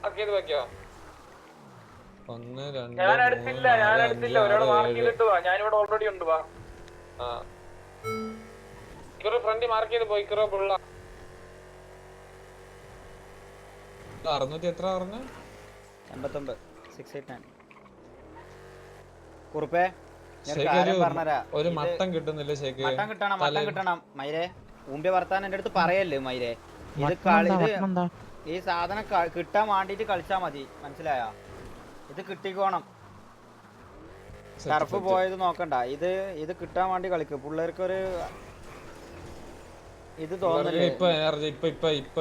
ആക്കിയത് വെക്കോ? 1 2 ഞാൻ അടുത്തില്ല ഒരാൾ മാർക്ക് ചെയ്തിട്ട് വാ. ഞാനിവിടെ ഓൾറെഡി ഉണ്ട്. വാ. ഫ്രണ്ട് മാർക്ക് ചെയ്ത് പോയി. 600 എത്ര പറഞ്ഞു? 89 689. കുറുപ്പേ ഞാൻ കാര്യം പറഞ്ഞരാ. ഒരു മട്ടൻ കിട്ടുന്നില്ല ശേഖേ. മട്ടൻ കിട്ടണം മൈരേ. മുമ്പേ വർത്താനം എൻ്റെ അടുത്ത് പറയല്ലേ മൈരേ. ഇത് ഈ സാധനം കിട്ടാൻ വേണ്ടിട്ട് കളിച്ചാ മതി, മനസ്സിലായോ? ഇത് കിട്ടിക്കോണം. ടർഫ് പോയത് നോക്കണ്ട. ഇത് കിട്ടാൻ വേണ്ടി കളിക്കും പിള്ളേർക്കൊരു ഇത് തോന്നില്ലേ?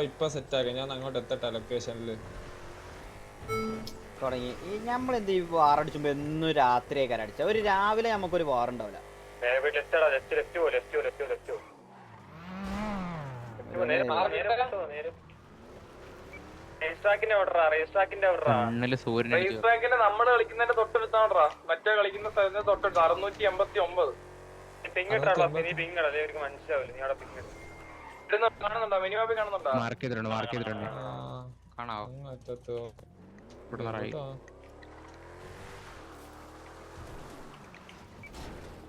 ഇപ്പൊ സെറ്റ് ആക്കാം. ഞാൻ അങ്ങോട്ട് എത്തട്ടെ ലൊക്കേഷനില്. തുടങ്ങി ഈ നമ്മളെന്ത് ഈ വാറടിച്ചുമ്പോ എന്നും രാത്രിയൊക്കെ അടിച്ച ഒരു രാവിലെ നമുക്കൊരു വാറുണ്ടാവില്ല. നമ്മള് കളിക്കുന്നതിന്റെ തൊട്ടെടുത്താണ്ടാ മറ്റേ കളിക്കുന്ന സ്ഥലത്തിന് തൊട്ടെടുത്ത് 689. കാണുന്നുണ്ടോ? മിനിമാപ്പി കാണുന്നുണ്ടോ? മാർക്ക് ചെയ്തിട്ടുണ്ട്. കാണാവോ?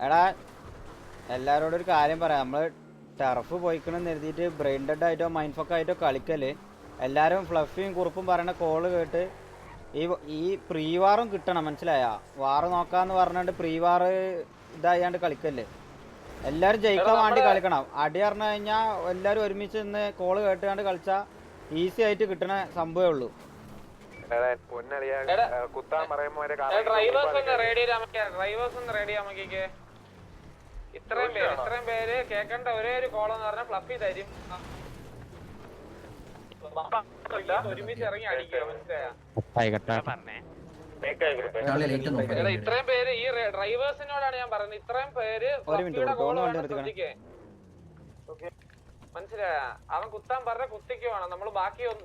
എടാ എല്ലാരോടും ഒരു കാര്യം പറയാം. നമ്മള് ടർഫ് പോയിക്കണെന്ന് കരുതിയിട്ട് ബ്രെയിൻ ഡെഡ് ആയിട്ടോ മൈൻഡ് ഫക്ക് ആയിട്ടോ കളിക്കല്. എല്ലാരും ഫ്ലഫിയും കുറുപ്പും പറയണ കോള് കേട്ട് ഈ പ്രീ വാറും കിട്ടണം, മനസ്സിലായ? വാറ് നോക്കാന്ന് പറഞ്ഞിട്ട് പ്രീ വാറ് ഇതായാണ്ട് കളിക്കല്ലേ. എല്ലാരും ജയിക്കാൻ വേണ്ടി കളിക്കണം. അടി പറഞ്ഞു കഴിഞ്ഞാൽ എല്ലാരും ഒരുമിച്ച് നിന്ന് കോള് കേട്ടുകൊണ്ട് കളിച്ചാ ഈസി ആയിട്ട് കിട്ടണ സംഭവമേ ഉള്ളൂ. ഇത്രയും പേര് കേൾക്കേണ്ട ഒരേ ഒരു കോളെന്ന് പറഞ്ഞാൽ ഫ്ലഫി തരും. ഒരുമിച്ച് ഇറങ്ങി അടിക്കുക, മനസ്സിലായോ? ഇത്രയും പേര് ഈ ഡ്രൈവേഴ്സിനോടാണ് ഞാൻ പറയുന്നത്. ഇത്രയും പേര് മനസ്സിലായ? അവൻ കുത്താൻ പറഞ്ഞ കുത്തിക്കുവാണ്. നമ്മള്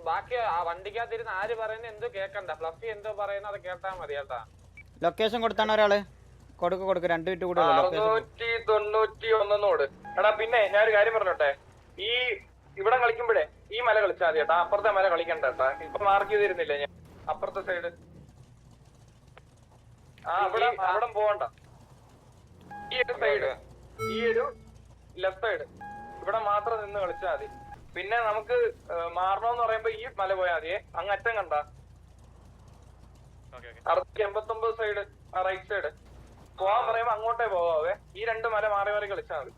ബാക്കി ആ വണ്ടിക്കകത്തിരുന്ന് ആര് പറയുന്നത് എന്തോ കേക്കണ്ട. ഫ്ലഫി എന്തോ പറയുന്നത് അത് കേട്ടാ മതി കേട്ടാ. ലൊക്കേഷൻ കൊടുത്താണ് ഒരാള് കൊടുക്ക് 2 മിനിറ്റ് കൂടെ. 691. എടാ പിന്നെ ഞാനൊരു കാര്യം പറഞ്ഞോട്ടെ. ഈ ഇവിടെ കളിക്കുമ്പോഴേ ഈ മല കളിച്ചാൽ മതി കേട്ടാ. അപ്പുറത്തെ മല കളിക്കണ്ട കേട്ടാ. ഇപ്പൊ മാർക്ക് ചെയ്തിരുന്നില്ലേ ഞാൻ അപ്പുറത്തെ സൈഡ്? അവിടെ പോവണ്ട. ഈ ഒരു സൈഡ്, ഈ ഒരു ലെഫ്റ്റ് സൈഡ് ഇവിടെ മാത്രം നിന്ന് കളിച്ചാൽ മതി. പിന്നെ നമുക്ക് മാറണോന്ന് പറയുമ്പോ ഈ മല പോയാൽ മതിയേ. അങ്ങ് അറ്റം കണ്ട 689 സൈഡ്, റൈറ്റ് സൈഡ് പോവാൻ പറയുമ്പോ അങ്ങോട്ടേ പോവാവേ. ഈ 2 മല മാറി മാറി കളിച്ചാൽ മതി.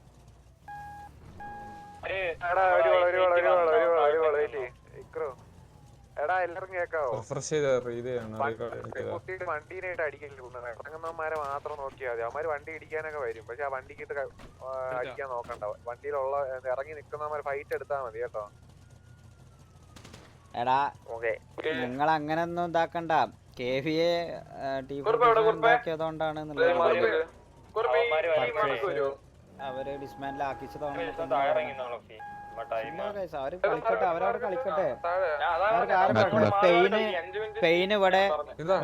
എടാ എല്ലാരും കേക്കാവോ? വണ്ടീനായിട്ട് അടിക്കല് ഇറങ്ങുന്നവന്മാരെ മാത്രം നോക്കിയാൽ മതി. അവന്മാര് വണ്ടി ഇടിക്കാനൊക്കെ വരും. പക്ഷെ ആ വണ്ടിക്കിട്ട് അടിക്കാൻ നോക്കണ്ട. വണ്ടിയിലുള്ള ഇറങ്ങി നിക്കുന്നവന്മാര് ഫൈറ്റ് എടുത്താൽ മതി കേട്ടോ. എടാ നിങ്ങൾ അങ്ങനെ ഒന്നും ഇതാക്കണ്ട. KVA ഉണ്ടാക്കിയതുകൊണ്ടാണ് അവര് ഡിസ്മാൻഡിൽ ആക്കിച്ചതാണ്. അവരവിടെ കളിക്കട്ടെ. പെയിന് ഇവിടെ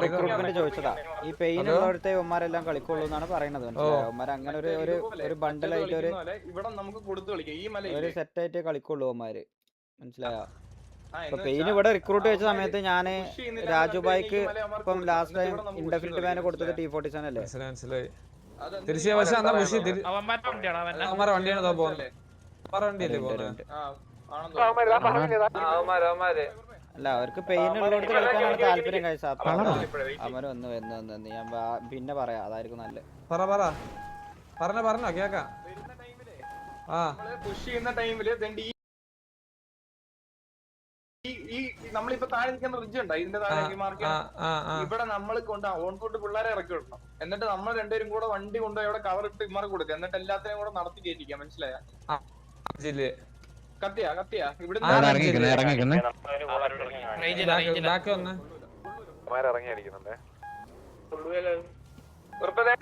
റിക്രൂട്ട്മെന്റ് ചോദിച്ചതാ. ഈ പെയിൻ ഉള്ളടത്തെ ഇവന്മാരെല്ലാം കളിക്കുള്ളൂ എന്നാണ് പറയുന്നത്. ഇവന്മാർ അങ്ങനെ ഒരു ബണ്ടിലായിട്ട് ഒരു സെറ്റായിട്ട് കളിക്കുള്ളൂ ഇവന്മാര്, മനസ്സിലായോ? ഇപ്പൊ പെയിന് ഇവിടെ റിക്രൂട്ട് വെച്ച സമയത്ത് ഞാന് രാജുബായിക്ക് ഇപ്പം ലാസ്റ്റ് ടൈം ഇൻഡെഫിനിറ്റ് ബാന് കൊടുത്തത് T47 അല്ലേ? അല്ല അവർക്ക് പെയിൻ ഉള്ളടത്ത് കളിക്കാനാണ് താല്പര്യം. കഴിച്ച അവര് വന്ന് ഞാൻ പിന്നെ പറയാം. അതായിരിക്കും നല്ലത്. പറഞ്ഞോ കേക്കാം. പുഷ് ചെയ്യുന്ന ടൈമില് ഈ നമ്മളിപ്പോ താഴെ നിൽക്കുന്ന റിഡ്ജ് ഉണ്ടോ? ഇതിന്റെ താഴേക്ക് മാർക്ക് ഇവിടെ നമ്മൾ കൊണ്ട് ഓൺ ഫുഡ് പിള്ളേരെ ഇറക്കി വിടണം. എന്നിട്ട് നമ്മൾ രണ്ടുപേരും കൂടെ വണ്ടി കൊണ്ടുപോയി അവിടെ കവർ ഇട്ട് ഇമാർക്ക് കൊടുക്കുക. എന്നിട്ട് എല്ലാത്തിനെയും കൂടെ നടത്തി കയറ്റിക്കാം, മനസ്സിലായ? കത്തിയാ ഇവിടെ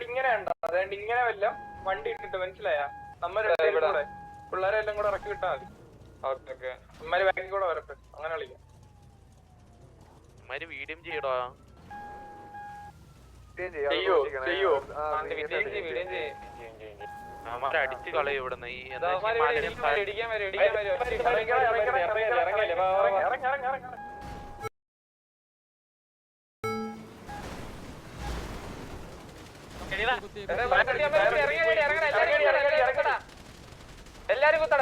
ഇങ്ങനെ ഉണ്ടോ? അതുകൊണ്ട് ഇങ്ങനെ വല്ല വണ്ടി ഇട്ടിട്ട്, മനസ്സിലായ? നമ്മൾ പിള്ളേരെ എല്ലാം കൂടെ ഇറക്കി വിട്ടാൽ മതി. ഇമ്മാര് ബാക്കിൽ കൂടെ വരട്ടെ, അങ്ങനെ കളിക്കാം. വീഡിയോ ചെയ്യടാ. അടിച്ചു കളയും ഇവിടുന്ന്. ഈ എല്ലാരും കുത്തട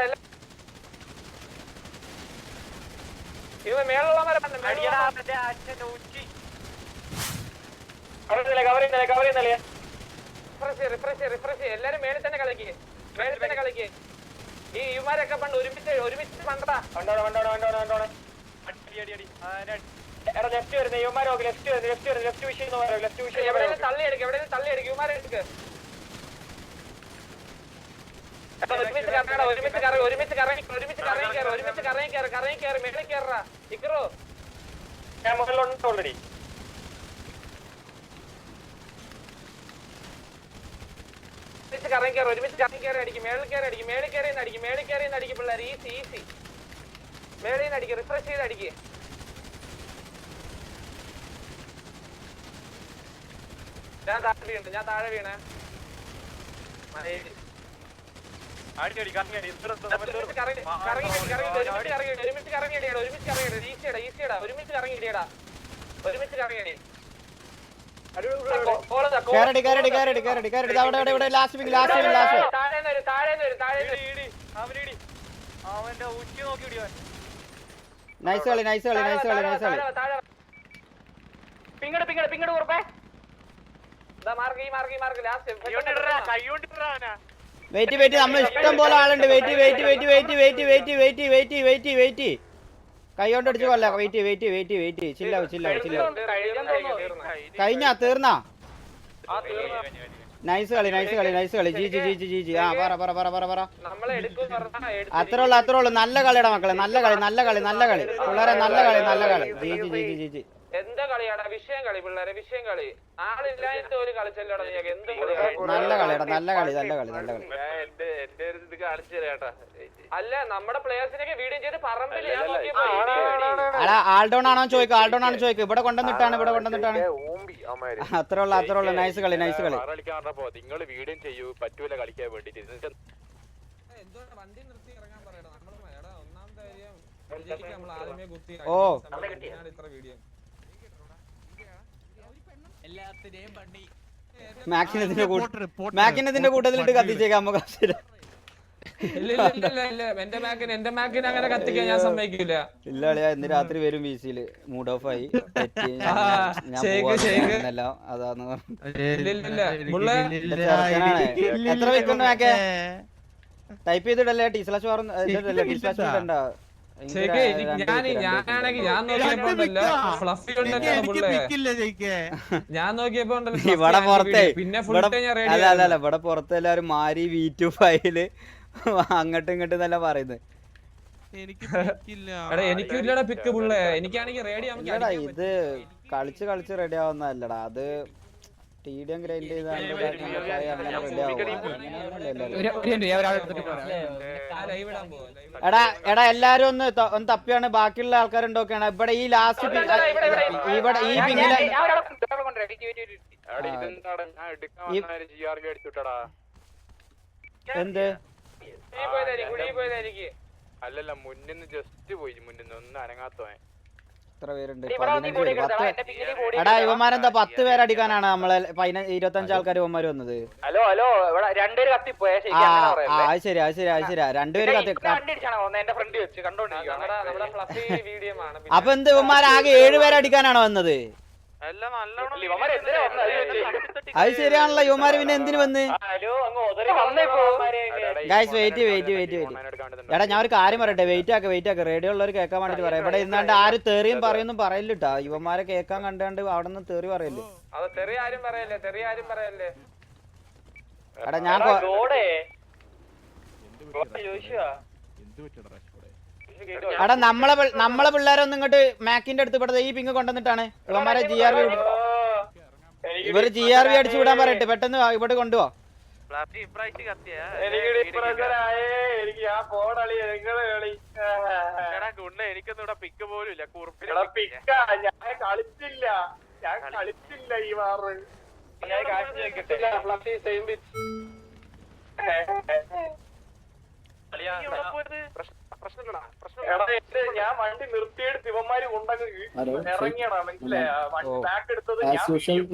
ഇവ മേളുള്ളവരെ റിഫ്രഷ് എല്ലാരും മേളിൽ തന്നെ കളിക്ക് ഈ യുമാരൊക്കെ പണ്ട് ഒരുമിച്ച് പണ്ടടാ എവിടെയും തള്ളി എടുക്കും യുമാരെ എടുക്ക് ഒരുമിച്ച് കറങ്ങി കയറി മേളിൽ കയറാ ഇക്കറോ ഞാൻ മുകളിലുണ്ട് ഓൾറെഡി ഒരുമിച്ച് കറങ്ങി കയറി അടിക്കും മേളിൽ കയറി അടിക്കും പിള്ളേർ ഈസി മേളിൽ നിന്ന് അടിക്കും റിഫ്രഷ് ചെയ്ത് അടിക്കും ഞാൻ താഴെ വീണേ നൈസ് കളി പിങ്ങട് കുറുപ്പേ വെയിറ്റ് നമ്മൾ ഇഷ്ടം പോലെ ആളുണ്ട് വെയിറ്റ് കൈ കൊണ്ട് അടിച്ചു കൊല്ല വെയിറ്റ് ചില്ലാവും കഴിഞ്ഞാ തീർന്നാ നൈസ് കളി ജി ആ പറ അത്രേ ഉള്ളു നല്ല കളിയുടെ മക്കളെ നല്ല കളി പിള്ളേരെ നല്ല കളി ജി എന്താ കളിയാടാ വിഷയം കളി ആളില്ലാത്ത ഒരു കളിച്ചല്ലോടാ എന്ത് നല്ല കളി അല്ല നമ്മുടെ പ്ലേയേഴ്സിനൊക്കെ വീഡിയോ ചെയ്ത് പറമ്പിൽ ആൾഡൗൺ ആണോ ചോദിക്കും ഇവിടെ കൊണ്ടുവന്നിട്ടാണ് അത്രേ ഉള്ളു നൈസ് കളി നിങ്ങൾ വീഡിയോ ചെയ്യൂ പറ്റൂല കളിക്കാൻ വേണ്ടിട്ട് വണ്ടി നിർത്തി ഇറങ്ങാൻ പറയടാ ഒന്നാമത്തെ കാര്യം നമ്മൾ ആദ്യമേ കുത്തി ഇത്ര വീഡിയോ മാക്കിനത്തിന്റെ കൂട്ടത്തിലിട്ട് കത്തിച്ചേക്കാം നമുക്ക് എന്റെ മാക്കിന് അങ്ങനെ കത്തിക്കാൻ ഞാൻ സമ്മതിക്കില്ല. ഇല്ല അളിയാ ഇന്ന് രാത്രി വരും വീസിയില് മൂഡ് ഓഫ് ആയി അതാന്ന് എത്ര വെക്കുന്നുണ്ട് മാക്കേ ടൈപ്പ് ചെയ്തിടല്ലേ ടീസ്ലാഷ് ഇടണ്ട ഇവിടെ പുറത്തെ അല്ല ഇവിടെ പുറത്ത് എല്ലാരും മാരി V2 ഫയല് അങ്ങോട്ടും ഇങ്ങോട്ടും എന്നല്ല പറയുന്നത്. ഇത് കളിച്ച് റെഡി ആവുന്നല്ലടാ, അത് TDM ഗ്രൈൻഡ് ചെയ്താണ്ട് എടാ എല്ലാരും ഒന്ന് തപ്പിയാണ് ബാക്കിയുള്ള ആൾക്കാരുണ്ടോക്കെയാണ് ഇവിടെ ഈ ലാസ്റ്റ് ഇവിടെ ഈ പിന്നിലെ എന്ത് അല്ലല്ല മുന്നിന്ന് ജസ്റ്റ് പോയി മുന്നിന്ന് ഒന്ന് അനങ്ങാത്തോ എത്ര പേരുണ്ട്? 15 എടാ ഇവന്മാരെന്താ 10 പേരടിക്കാനാണ് നമ്മളെ 25 ആൾക്കാർ ഇവന്മാര് വന്നത്. ഹലോ രണ്ടുപേര് കത്തിപ്പോയ ശരി രണ്ടുപേര് കത്തി. അപ്പൊ എന്ത് ഇവന്മാരാകെ 7 പേരടിക്കാനാണോ വന്നത്? അത് ശരിയാണല്ലോ, യുവമാര് പിന്നെ എന്തിനു വന്ന്? ഗൈസ് വെയിറ്റ് എടാ ഞാൻ ഒരു കാര്യം പറയട്ടെ, വെയിറ്റ് ആക്ക റേഡിയോ ഉള്ളവർ കേൾക്കാൻ വേണ്ടിട്ട് പറയാം. ഇവിടെ ഇരുന്നാണ്ട് ആരും തെറിയും പറയുന്നു പറയില്ലട്ടാ, യുവമാരെ കേൾക്കാൻ കണ്ടാണ്ട് അവിടെ നിന്ന് തെറി പറയല്ലേ. എടാ ഞാൻ എടാ നമ്മളെ പിള്ളേരെ ഒന്നും ഇങ്ങോട്ട് മാക്കിന്റെ അടുത്ത് ഇവിടെ ഈ പിങ് കൊണ്ടുവന്നിട്ടാണ് ഇവന്മാരെ ഇവര് GRV അടിച്ചു വിടാൻ പറയട്ടെ, പെട്ടെന്ന് ഇവിടെ കൊണ്ടുപോ. എനിക്കൊന്നും ഇവിടെ പിക്ക് പോലും ഇല്ല. കളിച്ചില്ല ഈ വാറ് എടാ ഞാൻ വണ്ടി നിർത്തിയെടുത്ത് ഇവന്മാര് കൊണ്ടങ്ങ് ഇറങ്ങിയടാ മനസ്സിലായ ബാക്ക് എടുത്തത്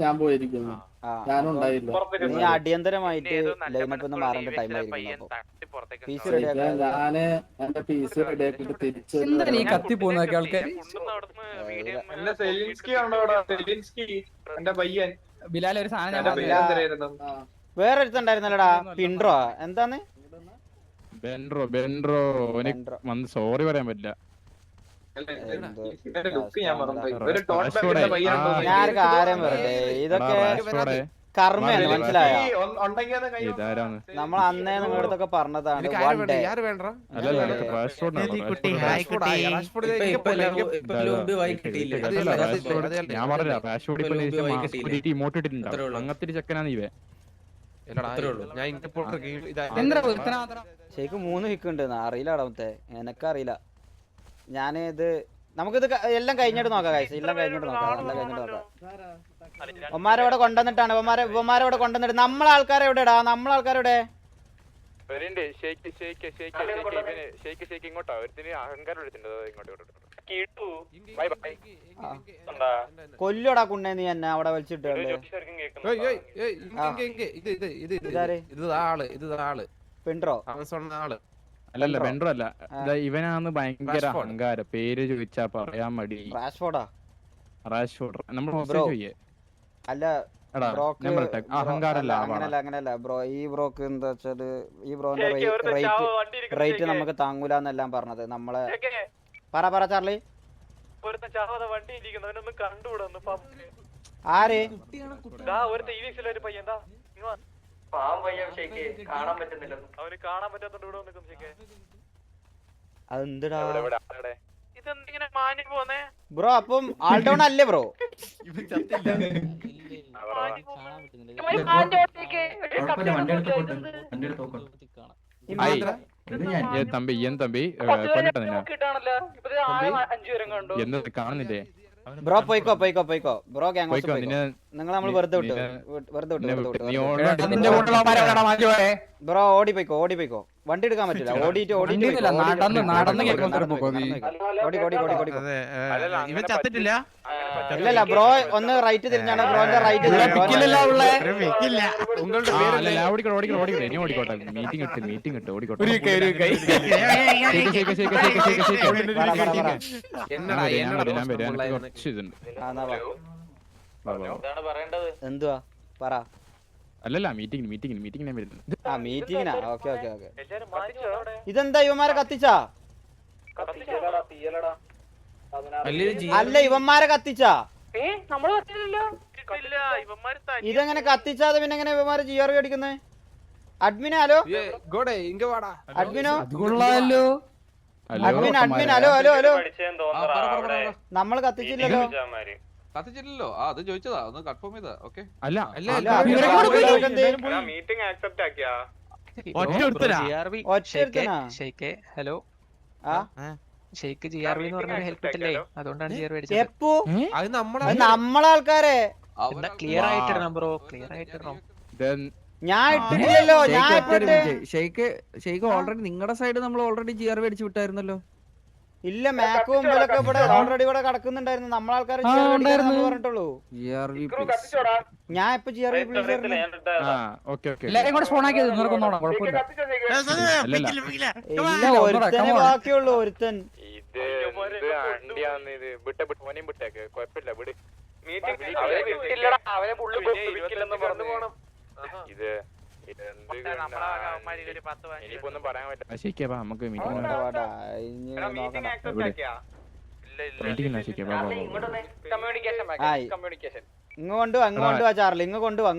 ഞാൻ പോയിരിക്കുന്നു ആ ഞാനുണ്ടായില്ല നീ അടിയന്തരമായിട്ട് ലൈനപ്പ് മാറേണ്ട ടൈം ആയിരിക്കും പീസ് റെഡിയാക്കാൻ ഞാന് എന്റെ പീസ് റെഡിയാക്കിട്ട് തിരിച്ച് എന്താണ് ഈ കത്തി പോകുന്നതൊക്കെ ആൾക്കാർ? എന്റെ സെലിൻസ്കി ഉണ്ടോ ഇവിടെ? സെലിൻസ്കി എന്റെ പയ്യൻ ബിലാൽ ഒരു സാധനം എന്റെ ഞാൻ പേര് എന്തരായിരുന്നു? വേറെ ഒരുത്തുണ്ടായിരുന്നല്ലടാ പിൻഡ്രോ എന്താന്ന് ബെൻഡ്രോ ബെൻഡ്രോ. വന്ന് സോറി പറയാൻ പറ്റില്ല. ഇവന്റെ ലുക്ക് ഞാൻ മറന്നുപോയി. ഒരു ടോട്ട് ബാഗിന്റെ പയ്യനുണ്ടോ? ഞാൻ കാര്യം പറയട്ടെ ഇതൊക്കെ കർമ്മയാണ് മനസ്സിലായ ഇതാരാണ്? നമ്മൾ അന്നേ നിങ്ങളുടെ അടുത്തൊക്കെ പറഞ്ഞതാണ് one day. അല്ലല്ല ഞാൻ പറഞ്ഞ റാഷ്ഫോർഡ് ഇമോട്ട് ഇട്ടിട്ടുണ്ടാവും. അങ്ങനത്തെ ഒരു ചെക്കനാണ് ഇവ. എന്താ ഒരുത്തനാ മാത്രം? ശരിക്കും 3 ഹിക്ക് ഉണ്ട് അറിയില്ല അടവത്തെ എനക്കറിയില്ല. ഞാനിത് നമുക്കിത് എല്ലാം കഴിഞ്ഞിട്ട് നോക്കാം guys. എല്ലാം കഴിഞ്ഞിട്ട് നോക്കാം. ഒമാരോടെ കൊണ്ടുവന്നിട്ടാണ് ഇവന്മാരോടെ കൊണ്ടുവന്നിട്ട് നമ്മളെ ആൾക്കാരെവിടെടാ നമ്മളാൾക്കാരെവിടെ ഇങ്ങോട്ടാ ഒരുത്തിന് അഹങ്കാരം എടുത്തിട്ടുണ്ട് ഇങ്ങോട്ട് കൊല്ലോടാ കുണ്ണേ നീ എന്നെ അവിടെ വലിച്ചിട്ട് പിൻഡ്രോ അല്ലല്ല ബെൻഡ്രോ അല്ല. ഇവനാന്ന് ഭയങ്കര അഹങ്കാരം. പേര് ചോദിച്ചാ പറയാൻ മടി. റാഷ്ഫോർഡ് നമ്മൾ ഹോസ്റ്റേജ് അല്ല അഹങ്കാരല്ല. അങ്ങനല്ല ബ്രോ. ഈ ബ്രോക്ക് എന്താ വെച്ചാല് ഈ ബ്രോന്റെ റേറ്റ് നമുക്ക് താങ്ങൂലെന്നെല്ലാം പറഞ്ഞത് നമ്മളെ. പറ ചാർലി. ആര് അതെന്താ ബ്രോ? അപ്പം ആൾ ഡൗൺ അല്ലേ ബ്രോ? തമ്പി കൊല്ലട്ടെ നിന്നെ എന്ന് കാണുന്നില്ലേ? ബ്രോ പോയിക്കോ ബ്രോ നിങ്ങൾ നമ്മൾ വെറുതെ വിട്ടു ബ്രോ. ഓടിപ്പോയിക്കോ വണ്ടി എടുക്കാൻ പറ്റില്ല. ഓടിയിട്ട് ഇല്ലല്ല ബ്രോ ഒന്ന് റൈറ്റ് തിരിഞ്ഞാണ്. ബ്രോന്റെ റൈറ്റ് മീറ്റിംഗ് ഇട്ട് ഓടിക്കോട്ടെ. എന്തുവാ പറ. അല്ലല്ല മീറ്റിംഗ് ഞാൻ വരുന്നത്. ആ മീറ്റിങ്ങിനാ. ഓക്കെ ഇതെന്താ ഇവന്മാരെ കത്തിച്ചാ? അല്ല ഇവന്മാരെ കത്തിച്ചാ? ഇതെങ്ങനെ കത്തിച്ചാതെ പിന്നെ എങ്ങനെ ഇവന്മാര് GRV അടിക്കുന്നേ? അഡ്മിനെ ഹലോ അഡ്മിനോ അഡ്മിൻ ഹലോ നമ്മള് കത്തിച്ചില്ലല്ലോ. അത് ചോദിച്ചതാ, ഒന്ന് കൺഫേം ചെയ്താ. ഓക്കെ അല്ല മീറ്റിംഗ് ആക്സെപ്റ്റ് ആക്കിയാ ഹലോ ഷെയ്ക്ക് GRV എന്ന് പറഞ്ഞ ഹെൽപ്പ് കിട്ടില്ലേ? അതുകൊണ്ടാണ് GRV അടിച്ചത്. എപ്പോ നമ്മളാൾക്കാരെ ക്ലിയർ ആയിട്ടിടണം ബ്രോ, ക്ലിയർ ആയിട്ടിടണം. ഞാൻ ഇട്ടിട്ടില്ലല്ലോ. ഷെയ്ക്ക് ഓൾറെഡി നിങ്ങളുടെ സൈഡ് നമ്മൾ ഓൾറെഡി GRV അടിച്ചു വിട്ടായിരുന്നല്ലോ. ഇല്ല മാക്ക് മുമ്പിലൊക്കെ ഇവിടെ ഓൾറെഡി ഇവിടെ കിടക്കുന്നുണ്ടായിരുന്നു. നമ്മളാൾക്കാർ പറഞ്ഞിട്ടുള്ളൂ. ഞാൻ ഇപ്പൊ GRV എല്ലാരും കൂടെ സ്പോൺ ആക്കിയത് നിർക്കുന്നോളാം, കുഴപ്പമില്ല. ഇല്ല ഒരുത്തനെ ബാക്കിയുള്ളൂ. ഒരുത്തൻ ഇനിയിപ്പൊന്നും പറയാൻ പറ്റില്ല. നമുക്ക് ഇങ്ങ് കൊണ്ടുവാ ചാർലി. ഇങ്ങ് കൊണ്ടുവാ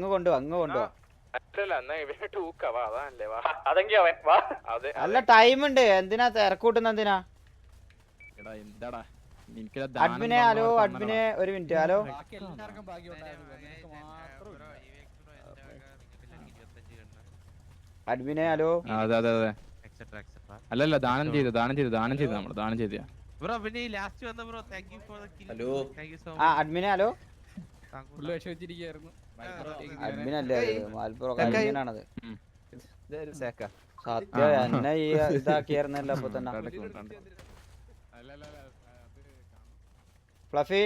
അല്ല ടൈം ഉണ്ട്. എന്തിനാ തിരക്കൂട്ടുന്ന? എന്തിനാ അഡ്മിനെ ഹലോ അഡ്മിനെ ഒരു മിനിറ്റ് ഹലോ. അഡ്മിനെ ഹലോ. അതെ അല്ലല്ല ദാനം ചെയ്ത് നമ്മൾ ദാനം ചെയ്ത. അഡ്മിനെ ഹലോ. അഡ്മിനല്ലേ? മാൽപ്രോ അഡ്മിനാണത്. സത്യം എന്നെ ഈ ഇതാക്കിയായിരുന്നല്ലോ അപ്പൊ തന്നെ. ഫ്ലഫി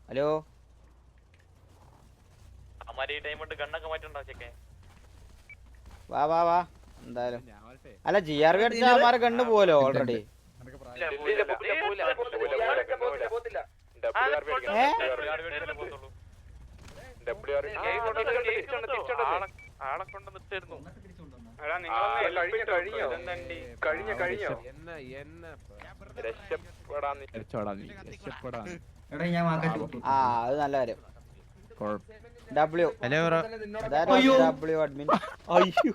ഹലോ വാ വാ വാ എന്തായാലും അല്ല GRV അടിച്ച അവന്മാരെ കണ്ടു പോലോ ഓൾറെഡി. ആ അത് നല്ല കാര്യം. W admin. അയ്യോ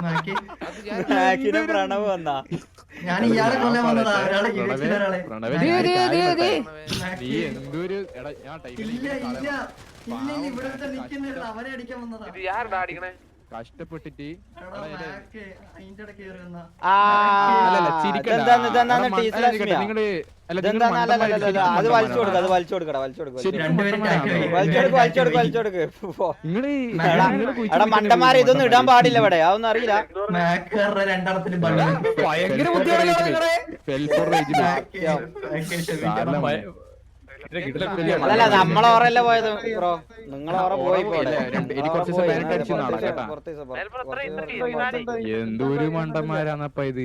മാക്കിനെ പ്രണവ് വന്നാ. ഞാൻ ഇയാളെ കൊല്ലാൻ വന്നതാ. ഒരാളെ കഷ്ടപ്പെട്ടിട്ട് അത് വലിച്ചു കൊടുക്ക അത് വലിച്ചു കൊടുക്കടാ വലിച്ചു കൊടുക്ക്. എടാ മണ്ടന്മാരെ ഇതൊന്നും ഇടാൻ പാടില്ല ഇവിടെ, അതൊന്നും അറിയില്ല. അല്ലല്ല നമ്മളോറല്ലേ പോയത് ബ്രോ, നിങ്ങളോറ പോയി എന്തൊരു മണ്ടന്മാരാന്നപ്പ ഇത്.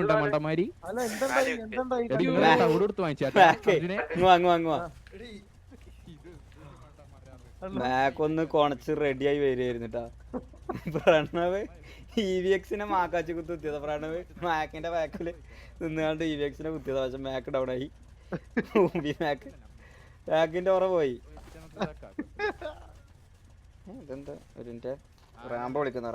ഉണ്ട മണ്ടന്മാരി മാക്കൊന്ന് കൊണച്ച് റെഡിയായി വരികയായിരുന്നു കേട്ടാ. പ്രണവ് EVXനെ മാക്കാച്ചി കുത്തിയത്. പ്രണവ് മാക്കിന്റെ ബാക്കില് നിന്നുകൊണ്ട് EVXനെ കുത്തിയത്. പക്ഷെ മാക്ക് ഡൗൺ ആയി. മാക്കിന്റെ ഓറ പോയി. ഇതെന്താ ഒരു റാമ്പോ വിളിക്കുന്ന